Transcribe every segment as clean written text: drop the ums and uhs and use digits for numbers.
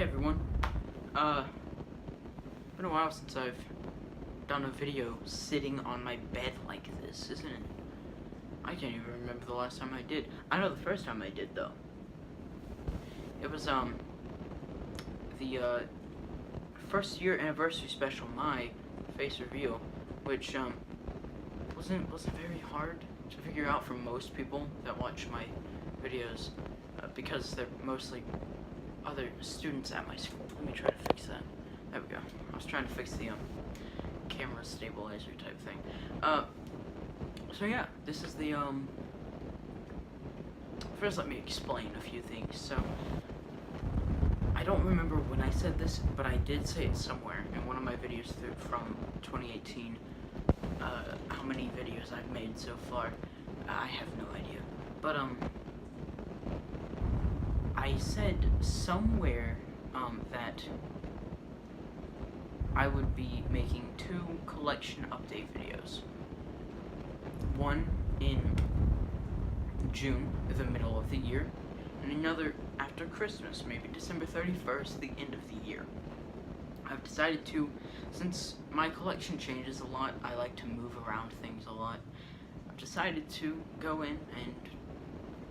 Hey everyone. Been a while since I've done a video sitting on my bed like this, isn't it? I can't even remember the last time I did. I know the first time I did though. It was the first year anniversary special, my face reveal, which wasn't very hard to figure out for most people that watch my videos, because they're mostly other students at my school. Let me try to fix that. There we go. I was trying to fix the camera stabilizer type thing. So yeah, this is the first let me explain a few things. So I don't remember when I said this, but I did say it somewhere in one of my videos from 2018. How many videos I've made so far, I have no idea. But I said somewhere that I would be making 2 collection update videos. One in June, the middle of the year, and another after Christmas, maybe December 31st, the end of the year. I've decided to, since my collection changes a lot, I like to move around things a lot, I've decided to go in and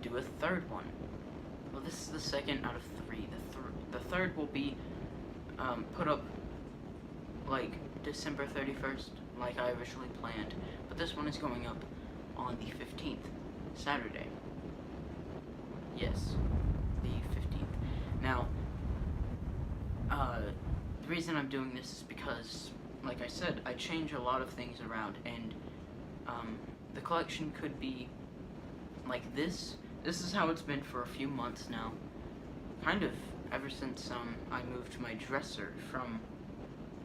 do a third one. Well, this is the second out of 3. The third will be put up like December 31st, like I originally planned. But this one is going up on the 15th, Saturday. Yes, the 15th. Now, the reason I'm doing this is because, like I said, I change a lot of things around, and the collection could be like this. This is how it's been for a few months now. Kind of ever since I moved my dresser from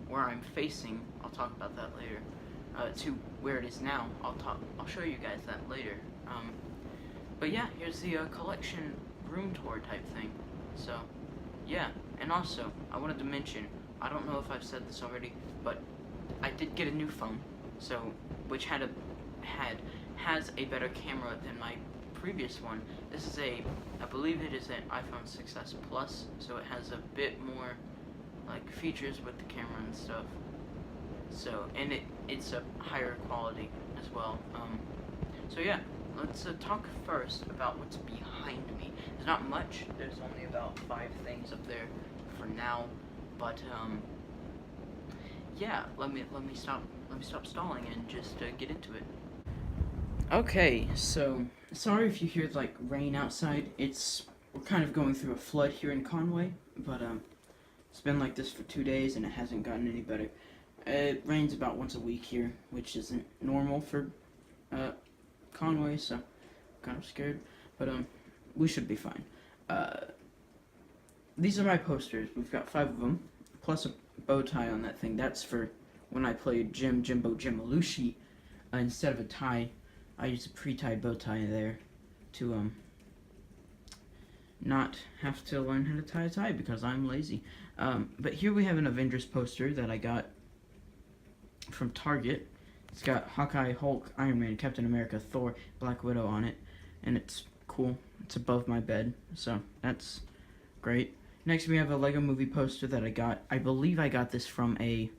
where I'm facing, I'll talk about that later, to where it is now. I'll show you guys that later. But yeah, here's the collection room tour type thing. So yeah, and also I wanted to mention, I don't know if I've said this already, but I did get a new phone, so which has a better camera than my previous one. This is I believe it is an iPhone 6s Plus, so it has a bit more like features with the camera and stuff. So, and it's a higher quality as well. So yeah, let's talk first about what's behind me. There's not much. There's only about 5 things up there for now, but yeah, let me stop stalling and just get into it. Okay, so sorry if you hear like rain outside. We're kind of going through a flood here in Conway, but it's been like this for 2 days and it hasn't gotten any better. It rains about once a week here, which isn't normal for Conway, so I'm kind of scared, but we should be fine. These are my posters. We've got 5 of them, plus a bow tie on that thing. That's for when I played Jimbo Jimalushi. Instead of a tie, I used a pre-tied bow tie there to not have to learn how to tie a tie because I'm lazy. But here we have an Avengers poster that I got from Target. It's got Hawkeye, Hulk, Iron Man, Captain America, Thor, Black Widow on it, and it's cool. It's above my bed, so that's great. Next we have a Lego Movie poster that I got. I believe I got this from a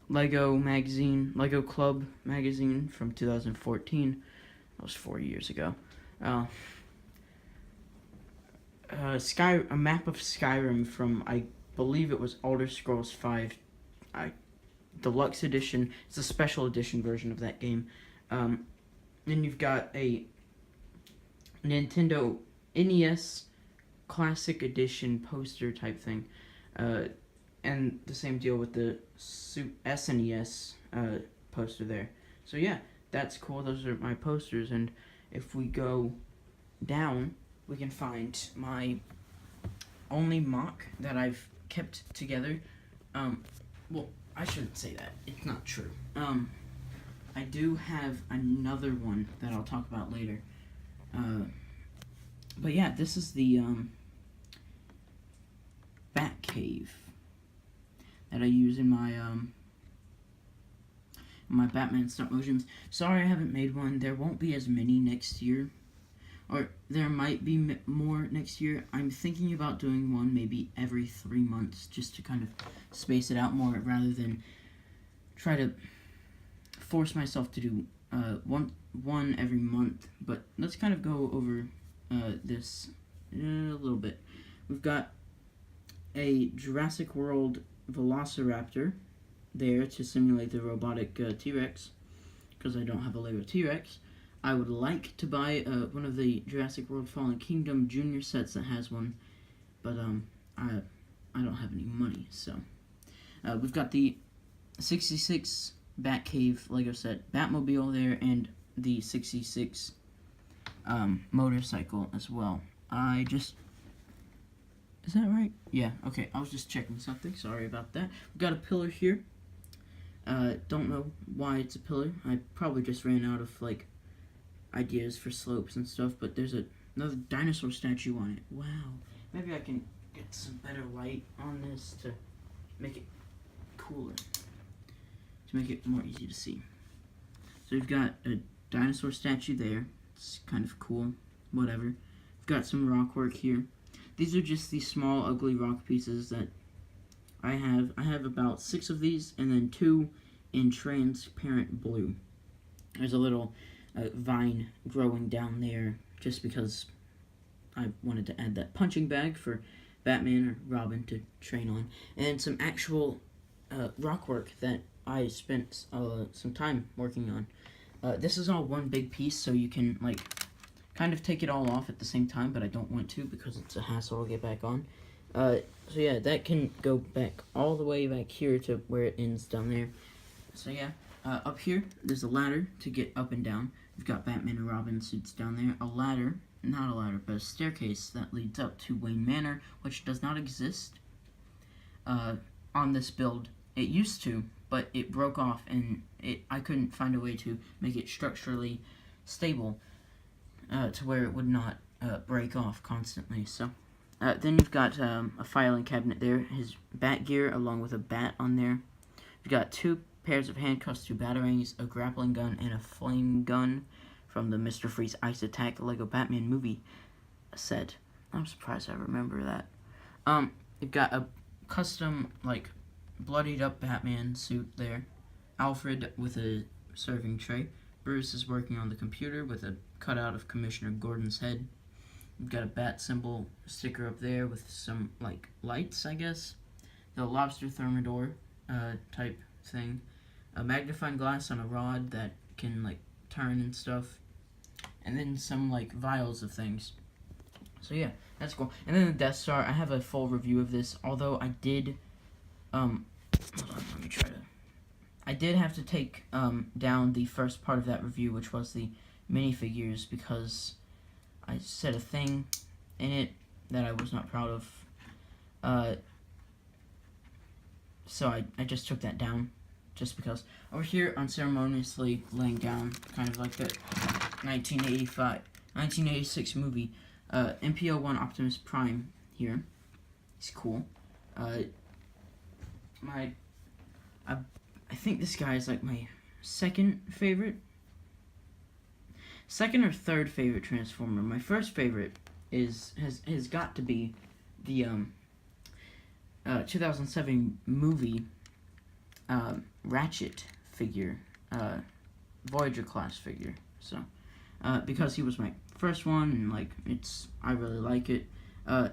Lego magazine, Lego Club magazine from 2014. That was 4 years ago. A map of Skyrim from, I believe it was Elder Scrolls V Deluxe Edition. It's a special edition version of that game. Then you've got a Nintendo NES Classic Edition poster type thing. And the same deal with the SNES poster there. So yeah, that's cool. Those are my posters, and if we go down, we can find my only mock that I've kept together. Well, I shouldn't say that. It's not true. I do have another one that I'll talk about later. But yeah, this is the Batcave that I use in my Batman stop motions. Sorry I haven't made one. There won't be as many next year. or there might be more next year. I'm thinking about doing one maybe every 3 months, just to kind of space it out more, rather than try to force myself to do one every month. But let's kind of go over this a little bit. We've got a Jurassic World Velociraptor there to simulate the robotic T-Rex, because I don't have a Lego T-Rex. I would like to buy one of the Jurassic World Fallen Kingdom Junior sets that has one, but I don't have any money. So we've got the 66 Batcave Lego set Batmobile there, and the 66 motorcycle as well. Is that right? Yeah, okay, I was just checking something, sorry about that. We've got a pillar here. Don't know why it's a pillar. I probably just ran out of, like, ideas for slopes and stuff, but there's another dinosaur statue on it. Wow. Maybe I can get some better light on this to make it cooler, to make it more easy to see. So we've got a dinosaur statue there. It's kind of cool, whatever. We've got some rock work here. These are just these small, ugly rock pieces that I have. I have about 6 of these, and then 2 in transparent blue. There's a little vine growing down there, just because I wanted to add that punching bag for Batman or Robin to train on. And some actual rock work that I spent some time working on. This is all one big piece, so you can, like, kind of take it all off at the same time, but I don't want to because it's a hassle to get back on. So yeah, that can go back all the way back here to where it ends down there. So yeah, up here, there's a ladder to get up and down. We've got Batman and Robin suits down there. A ladder, not a ladder, but a staircase that leads up to Wayne Manor, which does not exist on this build. It used to, but it broke off, and I couldn't find a way to make it structurally stable to where it would not break off constantly. So then you've got a filing cabinet there, his bat gear along with a bat on there. You've got 2 pairs of handcuffs, 2 batarangs, a grappling gun, and a flame gun from the Mr. Freeze Ice Attack Lego Batman movie set. I'm surprised I remember that. You've got a custom, like, bloodied up Batman suit there. Alfred with a serving tray. Bruce is working on the computer with a cutout of Commissioner Gordon's head. We've got a bat symbol sticker up there with some, like, lights, I guess. The lobster thermidor type thing. A magnifying glass on a rod that can, like, turn and stuff. And then some, like, vials of things. So yeah, that's cool. And then the Death Star, I have a full review of this, although I did, hold on, let me try to, I did have to take down the first part of that review, which was the minifigures, because I said a thing in it that I was not proud of. So I just took that down, just because. Over here, unceremoniously laying down, kind of like that 1986 movie, MPO-1 Optimus Prime here. He's cool. I think this guy is like my second or third favorite Transformer. My first favorite has got to be the 2007 movie Ratchet figure, Voyager class figure. So because he was my first one, and like I really like it. I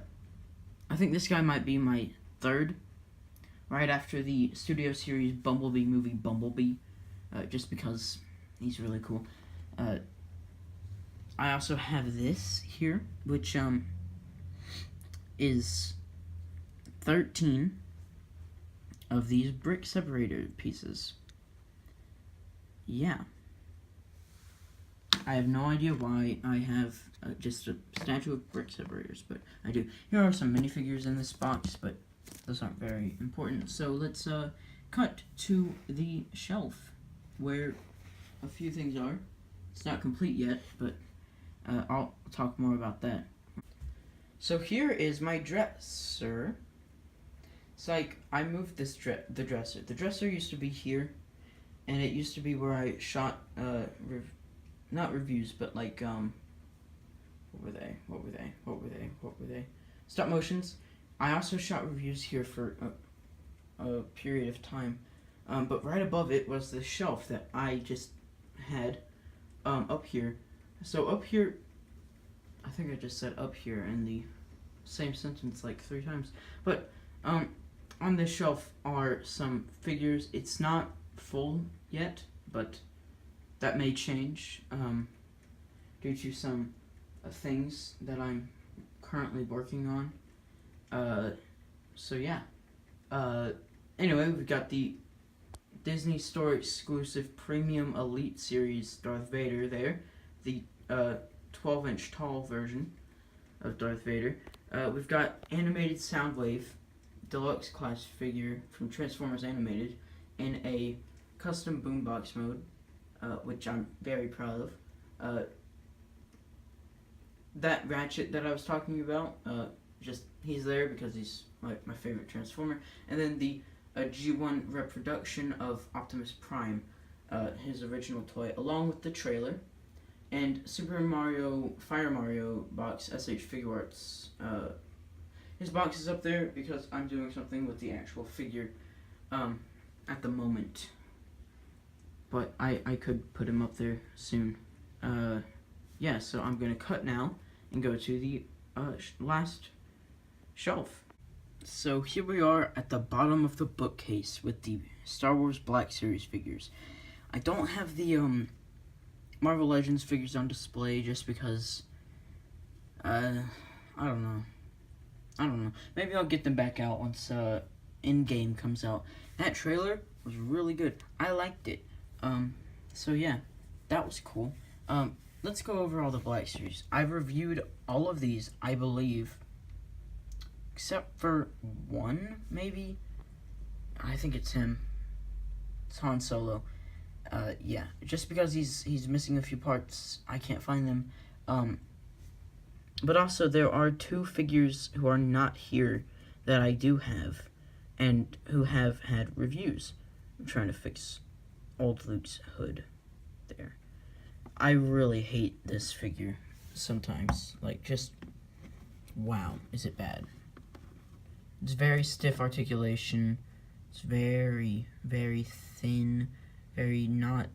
think this guy might be my third, right after the Studio Series Bumblebee movie Bumblebee, just because he's really cool. I also have this here, which is 13 of these brick separator pieces. Yeah. I have no idea why I have just a statue of brick separators, but I do. Here are some minifigures in this box, but those aren't very important. So let's cut to the shelf where a few things are. It's not complete yet, but I'll talk more about that. So here is my dresser. It's like I moved this the dresser. The dresser used to be here, and it used to be where I shot not reviews, but like What were they? Stop motions. I also shot reviews here for a period of time. But right above it was the shelf that I just had up here. So up here, I think I just said up here in the same sentence like 3 times. But on this shelf are some figures. It's not full yet, but that may change due to some things that I'm currently working on. So yeah. Anyway, we've got the Disney Store exclusive Premium Elite Series Darth Vader there. The 12-inch tall version of Darth Vader. We've got Animated Soundwave Deluxe Class figure from Transformers Animated in a custom boombox mode, which I'm very proud of. That Ratchet that I was talking about, just he's there because he's my favorite Transformer. And then the G1 reproduction of Optimus Prime, his original toy, along with the trailer. And Super Mario Fire Mario box, SH Figure Arts. His box is up there because I'm doing something with the actual figure at the moment. But I could put him up there soon. Yeah, so I'm going to cut now and go to the last shelf. So here we are at the bottom of the bookcase with the Star Wars Black Series figures. I don't have the Marvel Legends figures on display just because I don't know. Maybe I'll get them back out once Endgame comes out. That trailer was really good. I liked it. So yeah, that was cool. Let's go over all the Black Series. I've reviewed all of these, I believe, except for one, maybe. I think it's him. It's Han Solo. Yeah, just because he's missing a few parts, I can't find them. But also there are 2 figures who are not here that I do have, and who have had reviews. I'm trying to fix old Luke's hood there. I really hate this figure sometimes. Like, just, wow, is it bad. It's very stiff articulation. It's very, very thin. Very not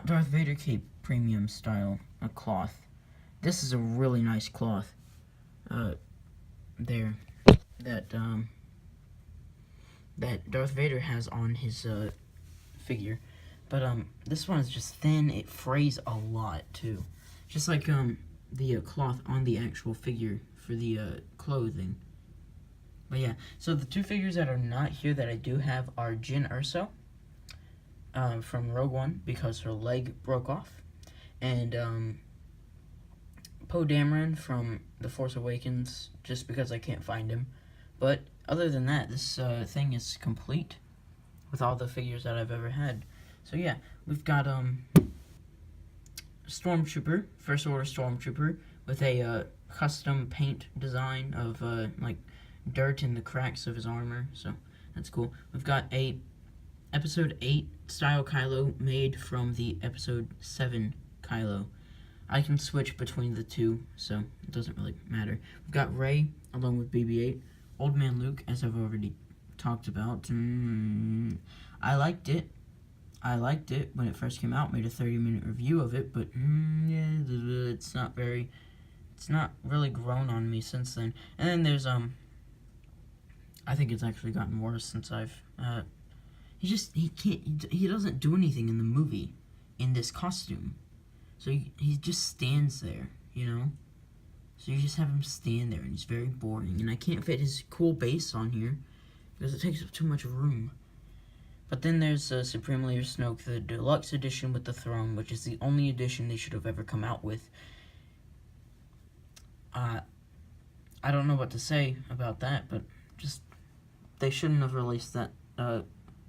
Darth Vader cape premium style cloth. This is a really nice cloth. There. That Darth Vader has on his figure. But this one is just thin. It frays a lot too, just like the cloth on the actual figure for the clothing. But yeah, so the 2 figures that are not here that I do have are Jyn Erso from Rogue One because her leg broke off, and Poe Dameron from The Force Awakens just because I can't find him. But other than that, this thing is complete with all the figures that I've ever had. So yeah, we've got Stormtrooper, First Order Stormtrooper, with a custom paint design of like dirt in the cracks of his armor, so that's cool. We've got a Episode 8 style Kylo made from the Episode 7 Kylo. I can switch between the 2, so it doesn't really matter. We've got Rey along with BB-8, Old Man Luke, as I've already talked about. I liked it when it first came out, made a 30-minute review of it, but yeah, it's not really grown on me since then. And then there's I think it's actually gotten worse since I've he doesn't do anything in the movie in this costume. So he just stands there, you know? So you just have him stand there and he's very boring, and I can't fit his cool base on here because it takes up too much room. But then there's Supreme Leader Snoke, the deluxe edition with the throne, which is the only edition they should have ever come out with. I don't know what to say about that, but just, they shouldn't have released that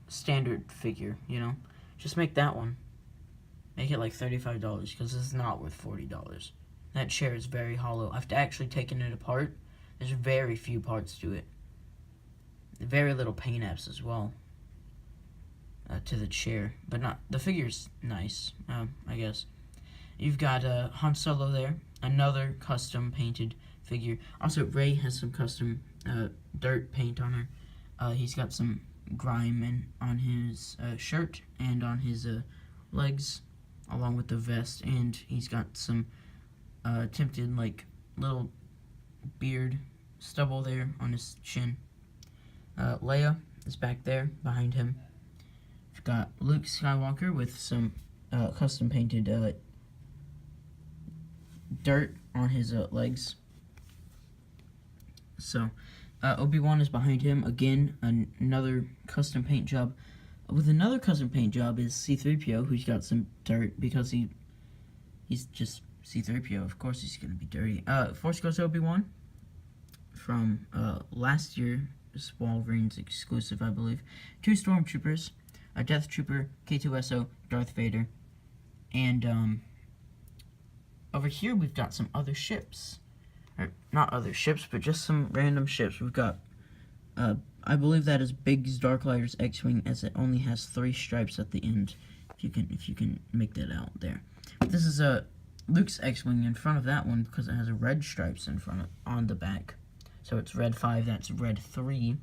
standard figure, you know? Just make that one. Make it like $35, because it's not worth $40. That chair is very hollow. I've actually taken it apart. There's very few parts to it. Very little paint apps as well. To the chair, but not the figure's nice. I guess you've got Han Solo there another custom painted figure. Also, Rey has some custom dirt paint on her. He's got some grime on his shirt and on his legs, along with the vest, and he's got some tinted like little beard stubble there on his chin. Leia is back there behind him. We've got Luke Skywalker with some custom painted dirt on his legs. So Obi-Wan is behind him again. Another custom paint job. With another custom paint job is C-3PO, who's got some dirt because he's just C-3PO. Of course he's gonna be dirty. Force Ghost Obi-Wan from last year's Wolverine's exclusive, I believe. 2 Stormtroopers, a Death Trooper, K2SO, Darth Vader, and over here we've got some other ships. Or not other ships, but just some random ships. We've got I believe that is Biggs Darklighter's X-Wing, as it only has 3 stripes at the end. If you can make that out there. But this is Luke's X-Wing in front of that one because it has red stripes in front on the back. So it's red 5, that's red 3.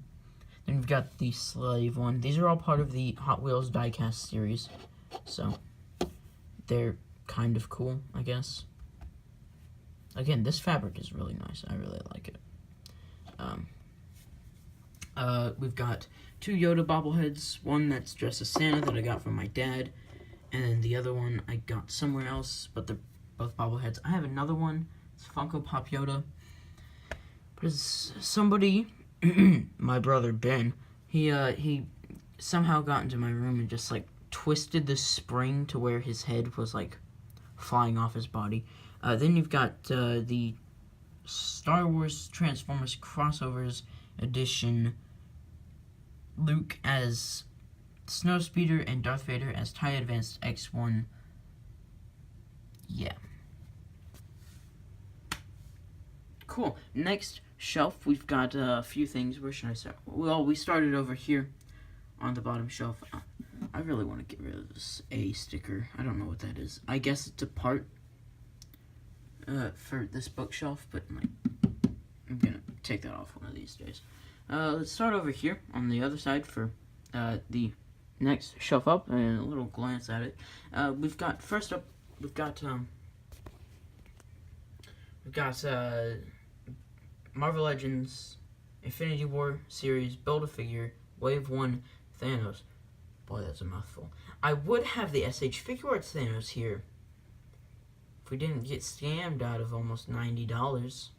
Then we've got the Slave one. These are all part of the Hot Wheels diecast series. So they're kind of cool, I guess. Again, this fabric is really nice. I really like it. We've got 2 Yoda bobbleheads. One that's dressed as Santa that I got from my dad, and then the other one I got somewhere else, but they're both bobbleheads. I have another one. It's Funko Pop Yoda. But it's somebody, my brother Ben, he somehow got into my room and just like twisted the spring to where his head was like flying off his body. Then you've got the Star Wars Transformers Crossovers Edition. Luke as Snowspeeder and Darth Vader as TIE Advanced X1. Yeah. Cool. Next shelf, we've got a few things. Where should I start? Well, we started over here on the bottom shelf. I really want to get rid of this A sticker. I don't know what that is. I guess it's a part for this bookshelf, but I'm gonna take that off one of these days. Let's start over here on the other side for the next shelf up, and a little glance at it. We've got, first up, we've got Marvel Legends Infinity War series Build-A-Figure Wave 1 Thanos. Boy, that's a mouthful. I would have the SH Figuarts Thanos here if we didn't get scammed out of almost $90.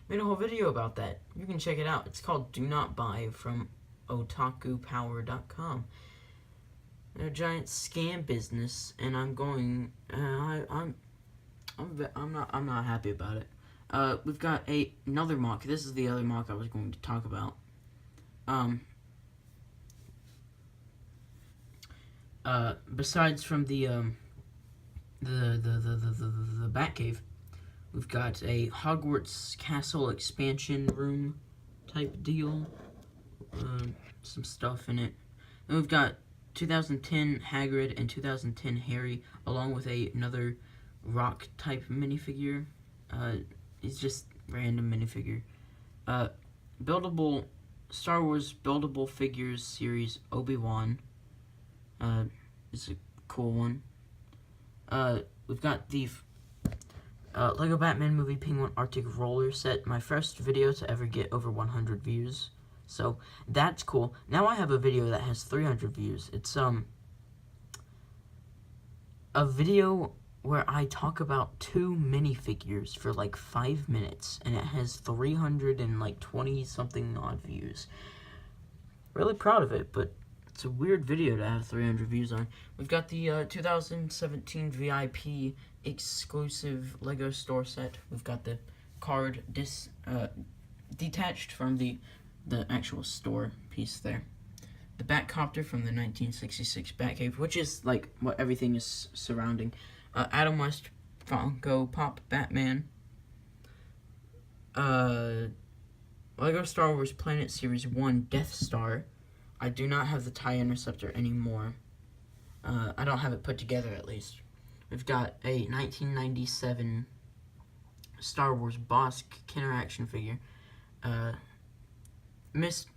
Made a whole video about that. You can check it out. It's called Do Not Buy from otakupower.com. They're a giant scam business, and I'm going. I'm not happy about it. We've got another mock. This is the other mock I was going to talk about. Besides from the Batcave, we've got a Hogwarts Castle expansion room type deal. Some stuff in it. And we've got 2010 Hagrid and 2010 Harry, along with another rock type minifigure. It's just random minifigure. Buildable Star Wars Buildable Figures series Obi-Wan. It's a cool one. We've got the Lego Batman Movie Penguin Arctic Roller set. My first video to ever get over 100 views. So that's cool. Now I have a video that has 300 views. It's a video where I talk about 2 minifigures for like 5 minutes, and it has 320 something odd views. Really proud of it, but it's a weird video to have 300 views on. We've got the 2017 VIP exclusive Lego store set. We've got the card detached from the actual store piece there. The Batcopter from the 1966 Batcave, which is like what everything is surrounding. Adam West Funko Pop Batman. Lego Star Wars Planet Series 1 Death Star. I do not have the TIE Interceptor anymore. I don't have it put together, at least. We've got a 1997 Star Wars Boss Kenner action figure.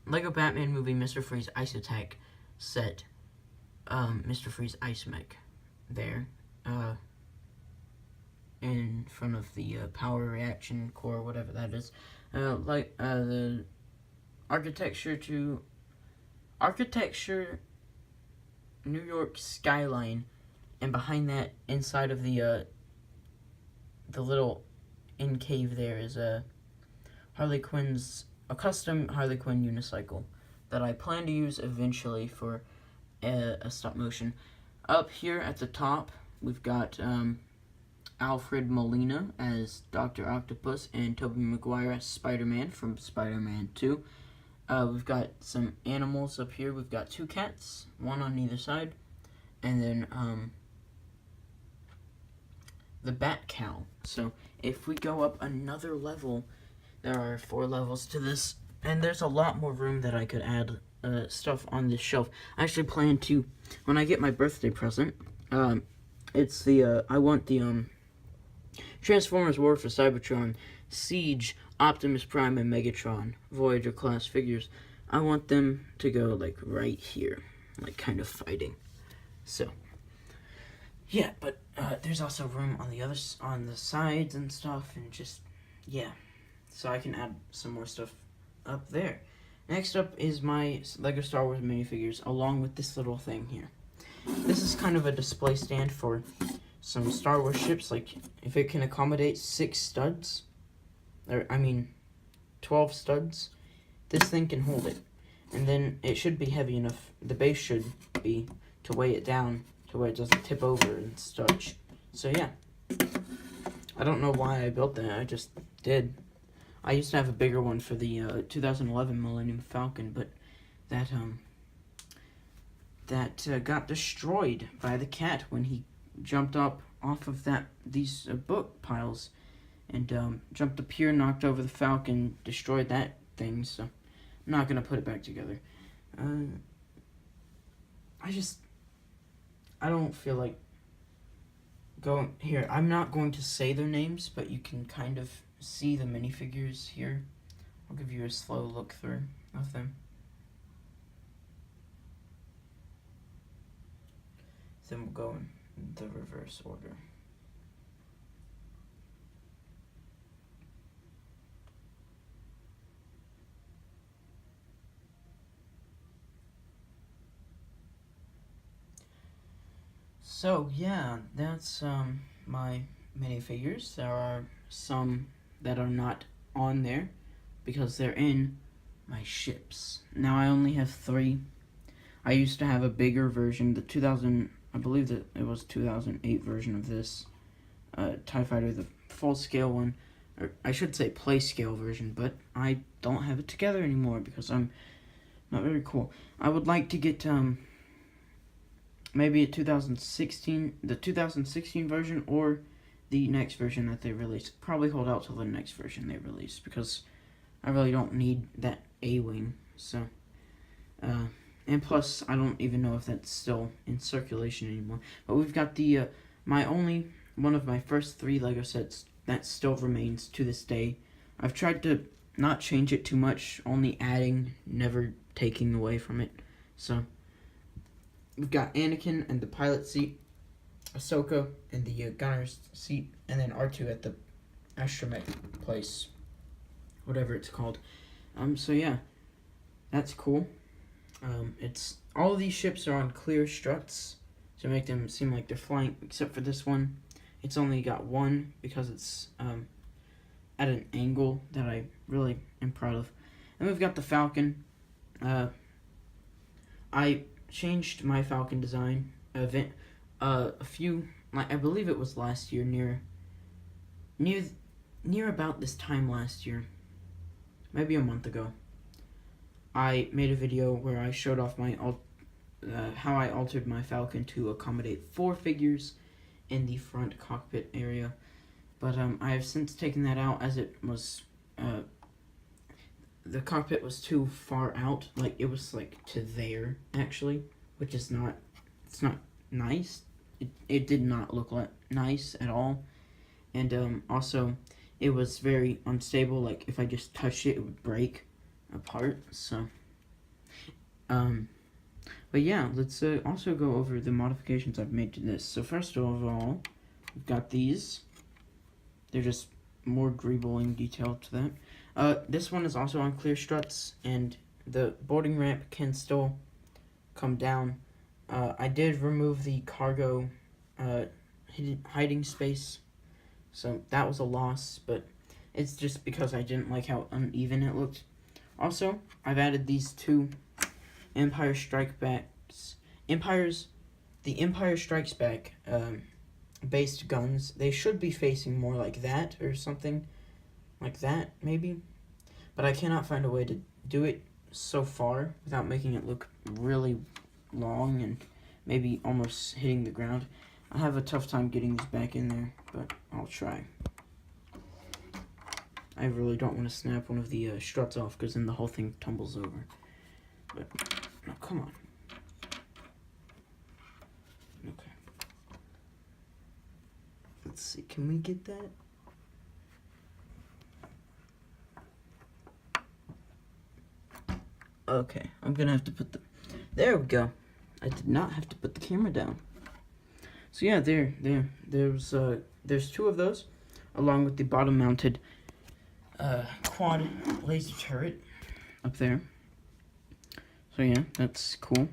Lego Batman movie Mr. Freeze Ice Attack set. Mr. Freeze Ice Mech there. In front of the power reaction core, whatever that is. The architecture New York skyline, and behind that, inside of the little in cave there, is a custom Harley Quinn unicycle that I plan to use eventually for a stop motion. Up here at the top, we've got Alfred Molina as Dr. Octopus and Tobey Maguire as Spider-Man from Spider-Man 2. We've got some animals up here. We've got 2 cats, one on either side, and then the Bat Cow. So if we go up another level, there are 4 levels to this, and there's a lot more room that I could add stuff on this shelf. I actually plan to, when I get my birthday present, it's the I want the Transformers War for Cybertron, Siege, Optimus Prime, and Megatron Voyager class figures. I want them to go like right here, like kind of fighting. So yeah, but there's also room on the sides and stuff, and just yeah. So I can add some more stuff up there. Next up is my Lego Star Wars minifigures, along with this little thing here. This is kind of a display stand for some Star Wars ships, like if it can accommodate 6 studs, 12 studs, this thing can hold it. And then it should be heavy enough, the base should be, to weigh it down to where it doesn't tip over and such. So yeah, I don't know why I built that, I just did. I used to have a bigger one for the 2011 Millennium Falcon, but that got destroyed by the cat when he jumped up off of these book piles, and jumped up here, knocked over the Falcon, destroyed that thing. So I'm not gonna put it back together. I don't feel like going here. I'm not going to say their names, but you can kind of see the minifigures here. I'll give you a slow look through of them. Then we'll go in the reverse order. So yeah, that's my minifigures. There are some that are not on there because they're in my ships. Now I only have 3. I used to have a bigger version, I believe that it was 2008 version of this TIE Fighter, the full scale one, or I should say play scale version, but I don't have it together anymore because I'm not very cool. I would like to get maybe the 2016 version, or the next version that they release. Probably hold out till the next version they release, because I really don't need that A-Wing. So, and plus, I don't even know if that's still in circulation anymore. But we've got the, one of my first 3 Lego sets that still remains to this day. I've tried to not change it too much, only adding, never taking away from it. So, we've got Anakin and the pilot seat, Ahsoka and the gunner's seat, and then R2 at the astromech place, whatever it's called. So yeah, that's cool. It's all of these ships are on clear struts to make them seem like they're flying, except for this one. It's only got 1 because it's at an angle that I really am proud of. And we've got the Falcon. I changed my Falcon design I believe it was last year, near about this time last year, maybe a month ago. I made a video where I showed off my how I altered my Falcon to accommodate 4 figures in the front cockpit area, but I have since taken that out, as it was the cockpit was too far out. Like, it was like to there actually, which is not, it's not nice. It did not look nice at all. And also it was very unstable. Like if I just touched it, it would break apart. So, but yeah, let's also go over the modifications I've made to this. So first of all, we've got these. They're just more greebling detail to that. This one is also on clear struts, and the boarding ramp can still come down. I did remove the cargo hiding space, so that was a loss, but it's just because I didn't like how uneven it looked. Also, I've added these two Empire Strike Backs. The Empire Strikes Back based guns, they should be facing more like that or something like that, maybe. But I cannot find a way to do it so far without making it look really long and maybe almost hitting the ground. I have a tough time getting this back in there, but I'll try. I really don't want to snap one of the struts off because then the whole thing tumbles over. But, no, come on. Okay. Let's see, can we get that? Okay, I'm gonna have to put the... There we go. I did not have to put the camera down. So yeah, there's two of those, along with the bottom-mounted quad laser turret up there. So yeah, that's cool.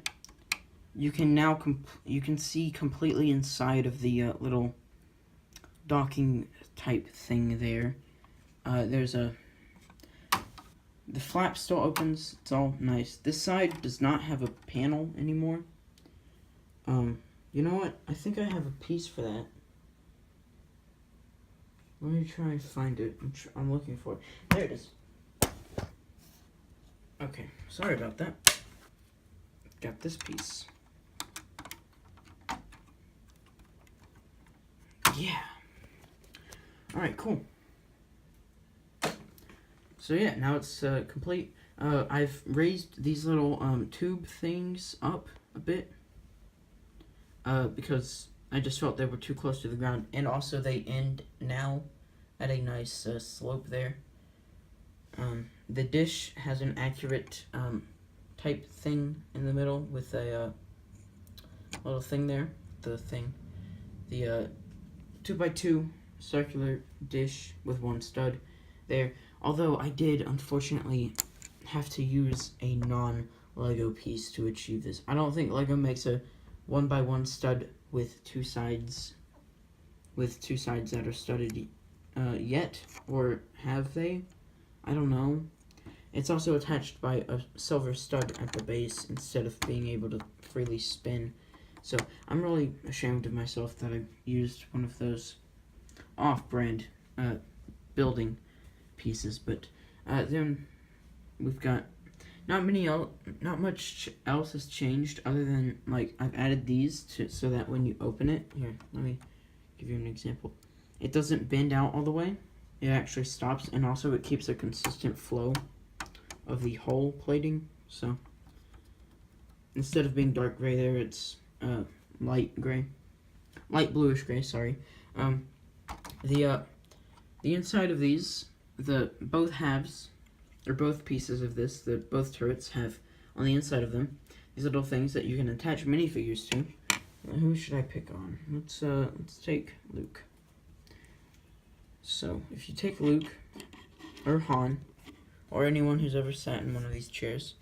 You can now you can see completely inside of the little docking type thing there. The flap still opens. It's all nice. This side does not have a panel anymore. You know what? I think I have a piece for that. Let me try and find it. I'm looking for it. There it is. Okay, sorry about that. Got this piece. Yeah. Alright, cool. So yeah, now it's complete. I've raised these little tube things up a bit because I just felt they were too close to the ground, and also they end now at a nice slope there. The dish has an accurate type thing in the middle with a little thing there. The 2x2 circular dish with one stud there. Although I did, unfortunately, have to use a non-Lego piece to achieve this. I don't think Lego makes a 1x1 stud with two sides that are studded yet, or have they? I don't know. It's also attached by a silver stud at the base instead of being able to freely spin. So I'm really ashamed of myself that I used one of those off-brand building pieces, but then we've got not much else has changed other than, like, I've added these so that when you open it, here, let me give you an example. It doesn't bend out all the way. It actually stops, and also it keeps a consistent flow of the whole plating. So instead of being dark gray there, it's light bluish gray, sorry. The inside of these, both halves, or both pieces of this, both turrets have on the inside of them these little things that you can attach minifigures to. Who should I pick on? Let's take Luke. So if you take Luke or Han or anyone who's ever sat in one of these chairs,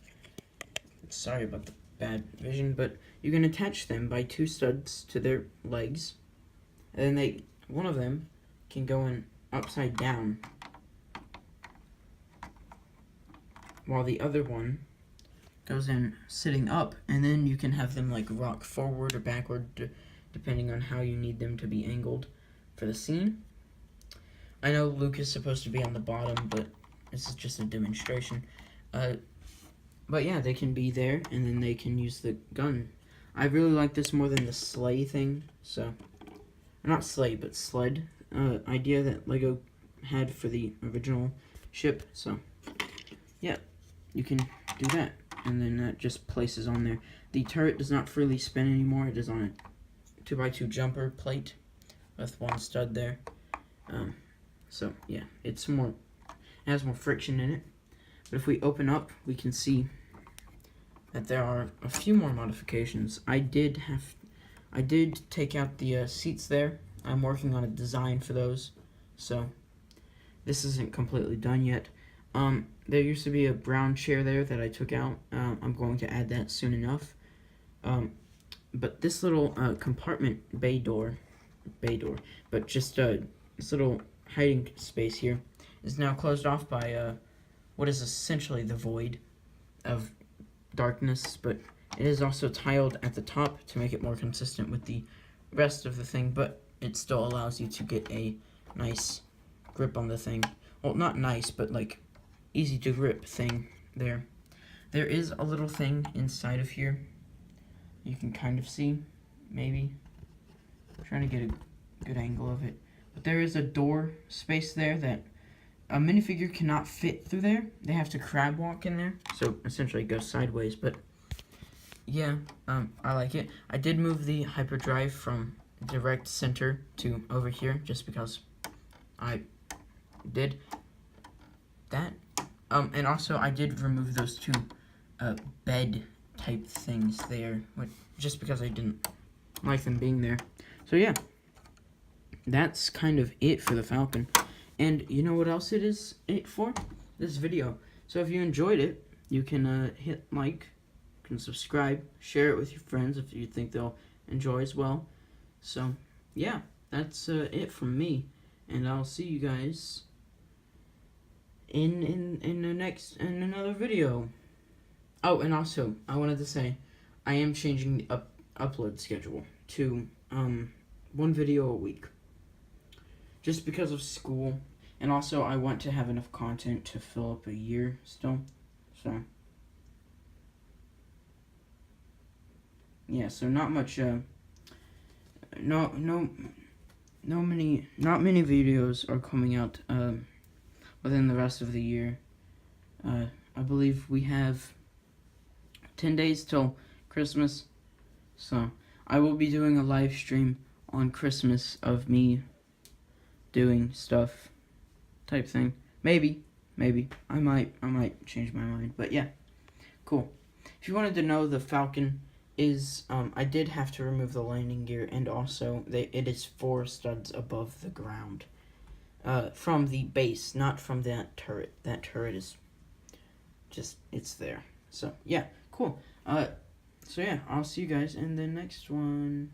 sorry about the bad vision, but you can attach them by two studs to their legs, and then one of them can go in upside down, while the other one goes in sitting up, and then you can have them like rock forward or backward depending on how you need them to be angled for the scene. I know Luke is supposed to be on the bottom, but this is just a demonstration. But yeah, they can be there, and then they can use the gun. I really like this more than the sleigh thing, so, not sleigh, but sled idea that Lego had for the original ship, so, yeah, you can do that, and then that just places on there. The turret does not freely spin anymore. It is on a 2x2 jumper plate with one stud there. So yeah, it has more friction in it. But if we open up, we can see that there are a few more modifications. I did take out the seats there. I'm working on a design for those, so this isn't completely done yet. There used to be a brown chair there that I took out. I'm going to add that soon enough. But this little compartment bay door, but just this little hiding space here is now closed off by what is essentially the void of darkness, but it is also tiled at the top to make it more consistent with the rest of the thing, but it still allows you to get a nice grip on the thing. Well, not nice, but like easy to grip thing there. There is a little thing inside of here you can kind of see, maybe. I'm trying to get a good angle of it. But there is a door space there that a minifigure cannot fit through there. They have to crab walk in there, so essentially it goes sideways, but yeah, I like it. I did move the hyperdrive from direct center to over here, just because I did that. And also I did remove those two bed type things there, just because I didn't like them being there. So yeah, that's kind of it for the Falcon. And you know what else it is it for? This video. So if you enjoyed it, you can hit like, you can subscribe, share it with your friends if you think they'll enjoy as well. So yeah, that's it from me, and I'll see you guys in another video. Oh, and also I wanted to say I am changing the upload schedule to 1 video a week, just because of school, and also I want to have enough content to fill up a year still. So yeah, so not much not many videos are coming out within the rest of the year. I believe we have 10 days till Christmas, so I will be doing a live stream on Christmas of me doing stuff type thing. Maybe I might change my mind, but yeah, cool. If you wanted to know, the Falcon is I did have to remove the landing gear, and also it is 4 studs above the ground from the base, not from that turret. That turret is just, it's there. So yeah, cool. So yeah, I'll see you guys in the next one.